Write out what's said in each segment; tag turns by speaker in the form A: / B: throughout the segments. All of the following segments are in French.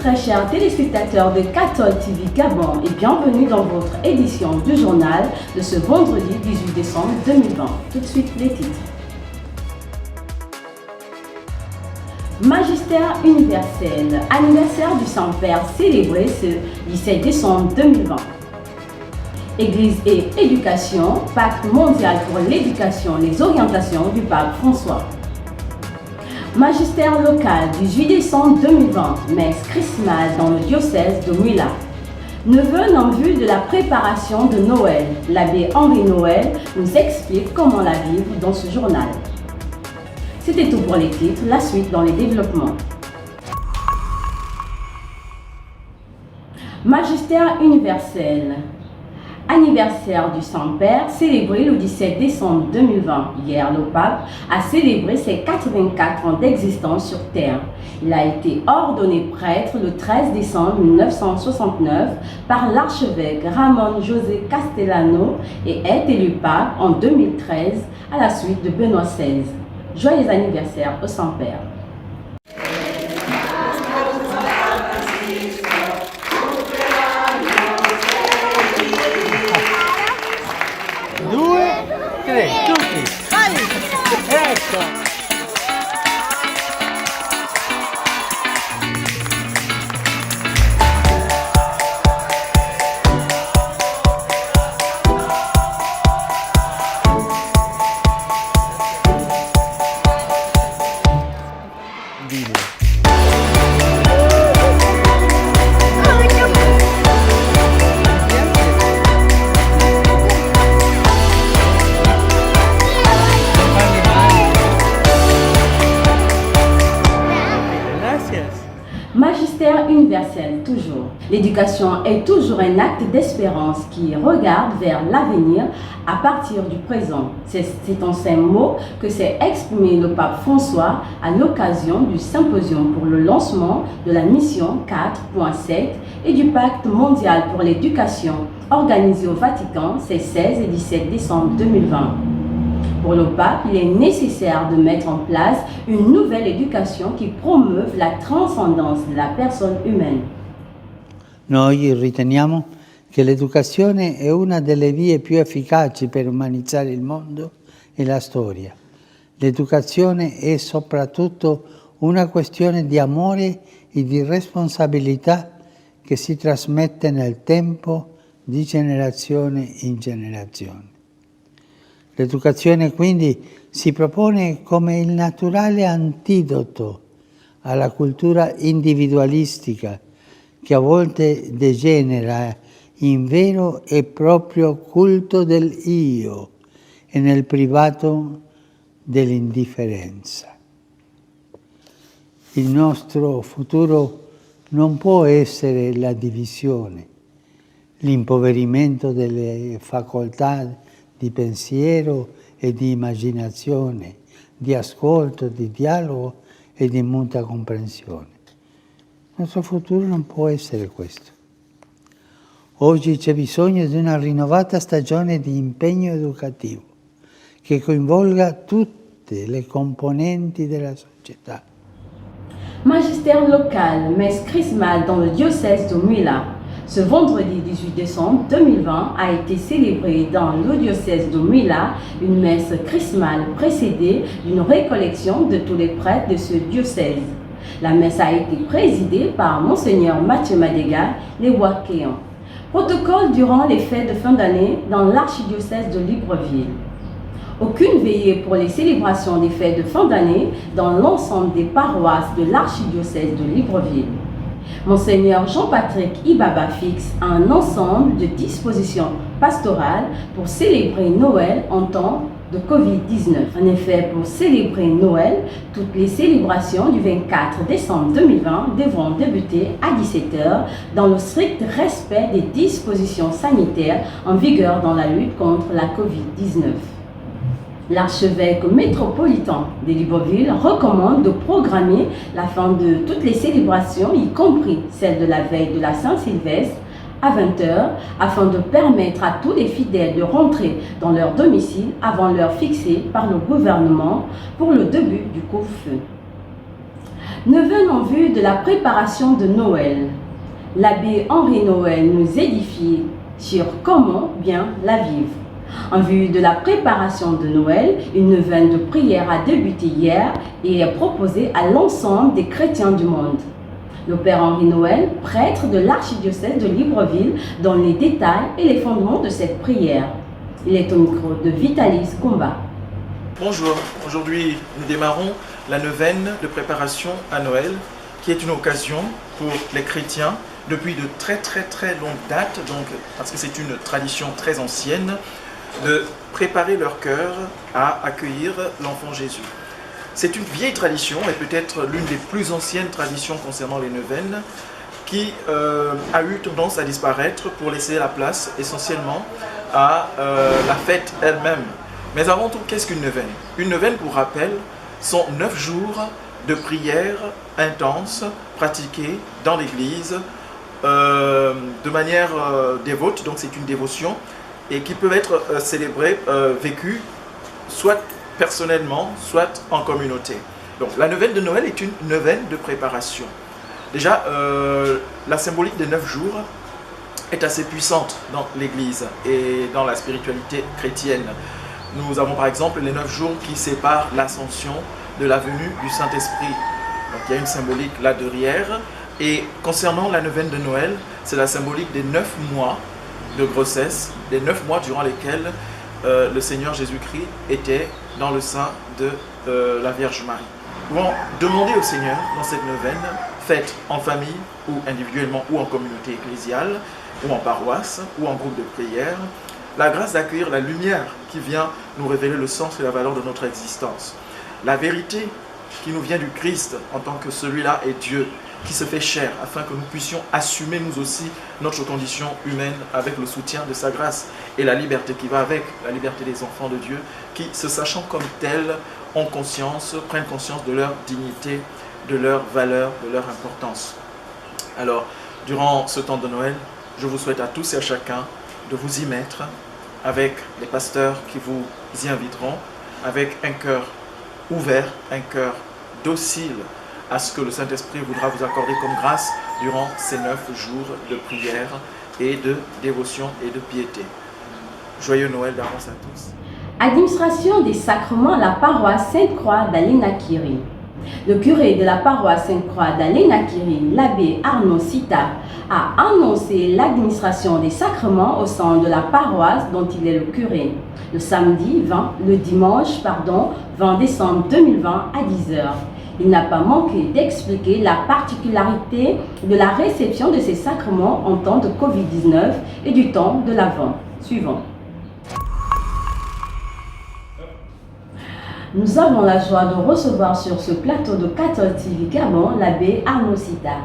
A: très chers téléspectateurs de Cathol TV Gabon et bienvenue dans votre édition du journal de ce vendredi 18 décembre 2020. Tout de suite les titres. Magistère universel, anniversaire du Saint-Père célébré ce 17 décembre 2020. Église et éducation, pacte mondial pour l'éducation, les orientations du pape François. Magistère local, 18 décembre 2020, messe chrismale dans le diocèse de Mouila. Neveux en vue de la préparation de Noël. L'abbé Henri Noël nous explique comment la vivre dans ce journal. C'était tout pour les titres, la suite dans les développements. Magistère universel. Anniversaire du Saint-Père célébré le 17 décembre 2020. Hier, le pape a célébré ses 84 ans d'existence sur Terre. Il a été ordonné prêtre le 13 décembre 1969 par l'archevêque Ramon José Castellano et est élu pape en 2013 à la suite de Benoît XVI. Joyeux anniversaire au Saint-Père. Magistère universel, toujours. L'éducation est toujours un acte d'espérance qui regarde vers l'avenir à partir du présent. C'est en ces mots que s'est exprimé le pape François à l'occasion du symposium pour le lancement de la mission 4.7 et du pacte mondial pour l'éducation organisé au Vatican ces 16 et 17 décembre 2020. Pour le pape, il est nécessaire de mettre en place une nouvelle éducation qui promeuve la transcendance de la personne humaine.
B: Noi riteniamo che l'educazione è una delle vie più efficaci per umanizzare il mondo e la storia. L'educazione è soprattutto una questione di amore e di responsabilità che si trasmette nel tempo di generazione in generazione. L'educazione quindi si propone come il naturale antidoto alla cultura individualistica che a volte degenera in vero e proprio culto del io e nel privato dell'indifferenza. Il nostro futuro non può essere la divisione, l'impoverimento delle facoltà di pensiero e di immaginazione, di ascolto, di dialogo e di mutua comprensione. Il nostro futuro non può essere questo. Oggi c'è bisogno di una rinnovata stagione di impegno educativo che coinvolga tutte le componenti della società.
A: Magistère local, messe chrismale dans le diocèse de Mouila. Ce vendredi 18 décembre 2020 a été célébrée dans le diocèse de Mouila une messe chrismale précédée d'une récollection de tous les prêtres de ce diocèse. La messe a été présidée par Monseigneur Mathieu Madega, les Wakéans. Protocole durant les fêtes de fin d'année dans l'archidiocèse de Libreville. Aucune veillée pour les célébrations des fêtes de fin d'année dans l'ensemble des paroisses de l'archidiocèse de Libreville. Monseigneur Jean-Patrick Ibaba fixe un ensemble de dispositions pastorales pour célébrer Noël en temps de Covid-19. En effet, pour célébrer Noël, toutes les célébrations du 24 décembre 2020 devront débuter à 17h dans le strict respect des dispositions sanitaires en vigueur dans la lutte contre la Covid-19. L'archevêque métropolitain de Libreville recommande de programmer la fin de toutes les célébrations, y compris celle de la veille de la Saint-Sylvestre, à 20h, afin de permettre à tous les fidèles de rentrer dans leur domicile avant l'heure fixée par le gouvernement pour le début du couvre-feu. Neuvaine en vue de la préparation de Noël. L'abbé Henri Noël nous édifie sur comment bien la vivre. En vue de la préparation de Noël, une neuvaine de prière a débuté hier et est proposée à l'ensemble des chrétiens du monde. Le Père Henri Noël, prêtre de l'archidiocèse de Libreville, donne les détails et les fondements de cette prière. Il est au micro de Vitalis Combat.
C: Bonjour, aujourd'hui nous démarrons la neuvaine de préparation à Noël, qui est une occasion pour les chrétiens depuis de très longue date, donc, parce que c'est une tradition très ancienne, de préparer leur cœur à accueillir l'enfant Jésus. C'est une vieille tradition et peut-être l'une des plus anciennes traditions concernant les neuvaines qui a eu tendance à disparaître pour laisser la place essentiellement à la fête elle-même. Mais avant tout, qu'est-ce qu'une neuvaine? Une neuvaine, pour rappel, sont 9 jours de prière intense pratiquée dans l'église de manière dévote, donc c'est une dévotion, et qui peuvent être célébrées, vécues, soit personnellement, soit en communauté. Donc la neuvaine de Noël est une neuvaine de préparation. Déjà, la symbolique des 9 jours est assez puissante dans l'Église et dans la spiritualité chrétienne. Nous avons par exemple les 9 jours qui séparent l'ascension de la venue du Saint-Esprit. Donc il y a une symbolique là derrière. Et concernant la neuvaine de Noël, c'est la symbolique des 9 mois de grossesse, des 9 mois durant lesquels le Seigneur Jésus-Christ était dans le sein de la Vierge Marie. Nous pouvons demander au Seigneur dans cette neuvaine, faite en famille ou individuellement ou en communauté ecclésiale, ou en paroisse, ou en groupe de prière, la grâce d'accueillir la lumière qui vient nous révéler le sens et la valeur de notre existence. La vérité qui nous vient du Christ en tant que celui-là est Dieu, qui se fait chair, afin que nous puissions assumer nous aussi notre condition humaine avec le soutien de sa grâce et la liberté qui va avec, la liberté des enfants de Dieu, qui, se sachant comme tels, ont conscience, prennent conscience de leur dignité, de leur valeur, de leur importance. Alors, durant ce temps de Noël, je vous souhaite à tous et à chacun de vous y mettre avec les pasteurs qui vous y inviteront, avec un cœur ouvert, un cœur docile à ce que le Saint-Esprit voudra vous accorder comme grâce durant ces 9 jours de prière et de dévotion et de piété. Joyeux Noël d'avance à tous.
A: Administration des sacrements à la paroisse Sainte-Croix d'Aléna-Kiri. Le curé de la paroisse Sainte-Croix d'Aléna-Kiri, l'abbé Arnaud Sita, a annoncé l'administration des sacrements au sein de la paroisse dont il est le curé, le dimanche 20 décembre 2020 à 10h. Il n'a pas manqué d'expliquer la particularité de la réception de ces sacrements en temps de Covid-19 et du temps de l'Avent. Suivant. Nous avons la joie de recevoir sur ce plateau de Catholic TV Gabon l'abbé Arnaud Sita,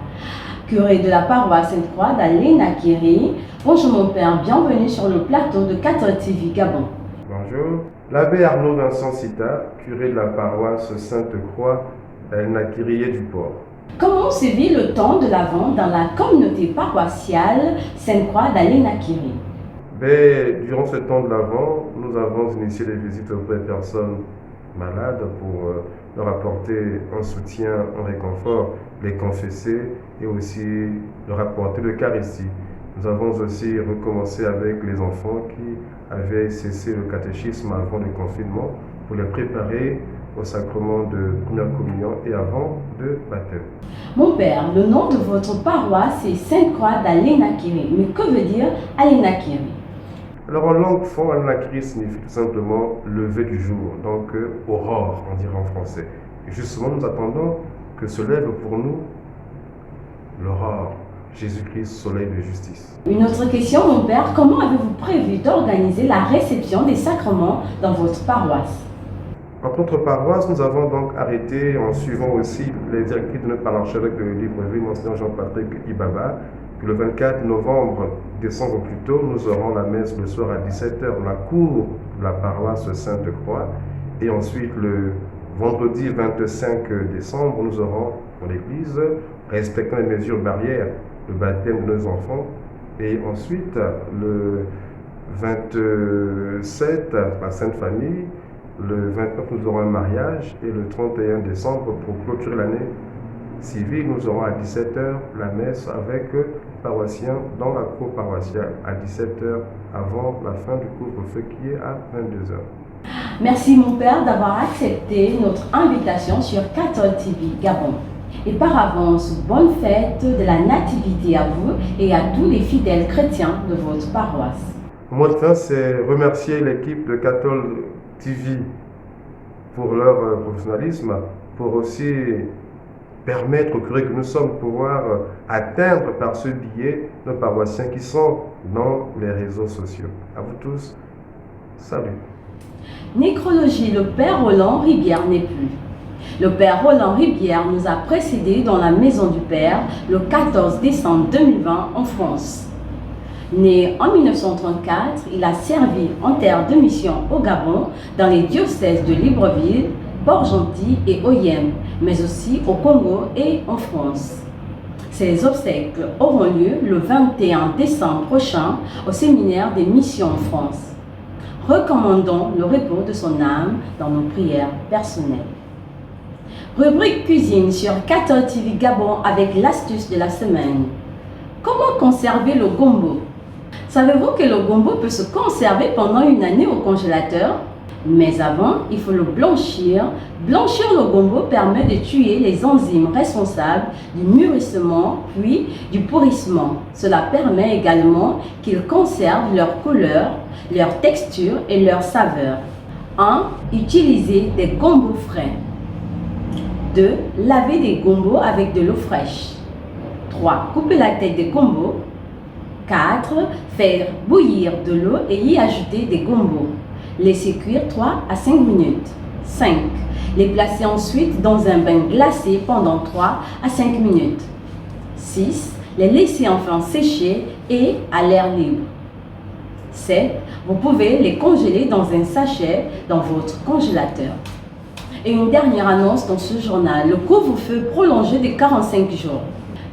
A: curé de la paroisse Sainte-Croix d'Aléna-Kiri. Bonjour mon père, bienvenue sur le plateau de Catholic TV Gabon.
D: Bonjour, l'abbé Arnaud Vincent Sita, curé de la paroisse Sainte-Croix d'Aléna-Kiri et du Port.
A: Comment se vit le temps de l'Avent dans la communauté paroissiale Sainte-Croix d'Aléna-Kiri?
D: Durant ce temps de l'Avent, nous avons initié des visites auprès des personnes malades pour leur apporter un soutien, un réconfort, les confesser et aussi leur apporter l'Eucharistie. Nous avons aussi recommencé avec les enfants qui avaient cessé le catéchisme avant le confinement pour les préparer au sacrement de première communion et avant de baptême.
A: Mon père, le nom de votre paroisse est Sainte-Croix d'Aléna-Kiri. Mais que veut dire Aléna-Kiri?
D: Alors en langue fond, Aléna-Kiri signifie tout simplement lever du jour, donc aurore, on dirait en français. Et justement, nous attendons que se lève pour nous l'aurore, Jésus-Christ, soleil de justice.
A: Une autre question, mon père, comment avez-vous prévu d'organiser la réception des sacrements dans votre paroisse?
D: Dans notre paroisse, nous avons donc arrêté, en suivant aussi les directives de notre archevêque de Libreville, Monseigneur Jean-Patrick Ibaba, que le 24 novembre, décembre plus tôt, nous aurons la messe le soir à 17h dans la cour de la paroisse Sainte-Croix. Et ensuite, le vendredi 25 décembre, nous aurons dans l'église, respectant les mesures barrières, le baptême de nos enfants. Et ensuite, le 27, la Sainte Famille. Le 29, nous aurons un mariage. Et le 31 décembre, pour clôturer l'année, civile. Nous aurons à 17h la messe avec les paroissiens dans la cour paroissiale à 17h avant la fin du couvre-feu qui est à 22h.
A: Merci mon père d'avoir accepté notre invitation sur Cathol TV Gabon. Et par avance, bonne fête de la Nativité à vous et à tous les fidèles chrétiens de votre paroisse.
D: Mon mot de fin, c'est remercier l'équipe de Cathol TV pour leur professionnalisme, pour aussi permettre aux curés que nous sommes de pouvoir atteindre par ce biais nos paroissiens qui sont dans les réseaux sociaux. À vous tous, salut.
A: Nécrologie, le Père Roland Ribière n'est plus. Le Père Roland Ribière nous a précédés dans la Maison du Père le 14 décembre 2020 en France. Né en 1934, il a servi en terre de mission au Gabon, dans les diocèses de Libreville, Port-Gentil et Oyem, mais aussi au Congo et en France. Ses obsèques auront lieu le 21 décembre prochain au séminaire des missions en France. Recommandons le repos de son âme dans nos prières personnelles. Rubrique cuisine sur Cathol TV Gabon avec l'astuce de la semaine. Comment conserver le gombo? Savez-vous que le gombo peut se conserver pendant une année au congélateur? Mais avant, il faut le blanchir. Blanchir le gombo permet de tuer les enzymes responsables du mûrissement puis du pourrissement. Cela permet également qu'ils conservent leur couleur, leur texture et leur saveur. 1. Utiliser des gombos frais. 2. Laver des gombos avec de l'eau fraîche. 3. Couper la tête des gombos. 4. Faire bouillir de l'eau et y ajouter des gombos. Laisser cuire 3 à 5 minutes. 5. Les placer ensuite dans un bain glacé pendant 3 à 5 minutes. 6. Les laisser enfin sécher et à l'air libre. 7. Vous pouvez les congeler dans un sachet dans votre congélateur. Et une dernière annonce dans ce journal, le couvre-feu prolongé de 45 jours.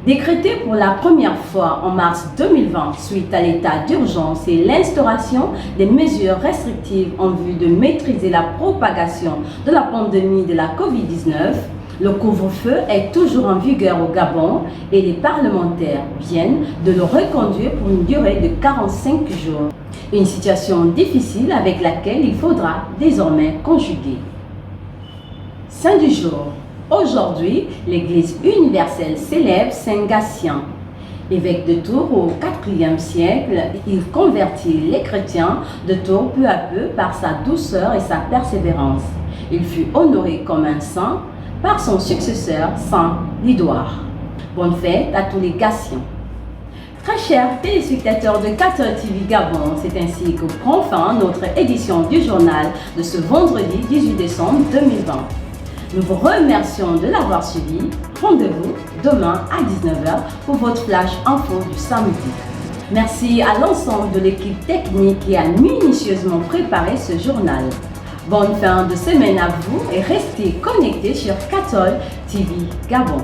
A: Décrété pour la première fois en mars 2020 suite à l'état d'urgence et l'instauration des mesures restrictives en vue de maîtriser la propagation de la pandémie de la Covid-19, le couvre-feu est toujours en vigueur au Gabon et les parlementaires viennent de le reconduire pour une durée de 45 jours. Une situation difficile avec laquelle il faudra désormais conjuguer. Saint du jour. Aujourd'hui, l'Église universelle célèbre Saint Gatien. Évêque de Tours au IVe siècle, il convertit les chrétiens de Tours peu à peu par sa douceur et sa persévérance. Il fut honoré comme un saint par son successeur, Saint Lidoire. Bonne fête à tous les Gatiens. Très chers téléspectateurs de Cathol TV Gabon, c'est ainsi que prend fin notre édition du journal de ce vendredi 18 décembre 2020. Nous vous remercions de l'avoir suivi. Rendez-vous demain à 19h pour votre flash info du samedi. Merci à l'ensemble de l'équipe technique qui a minutieusement préparé ce journal. Bonne fin de semaine à vous et restez connectés sur Cathol TV Gabon.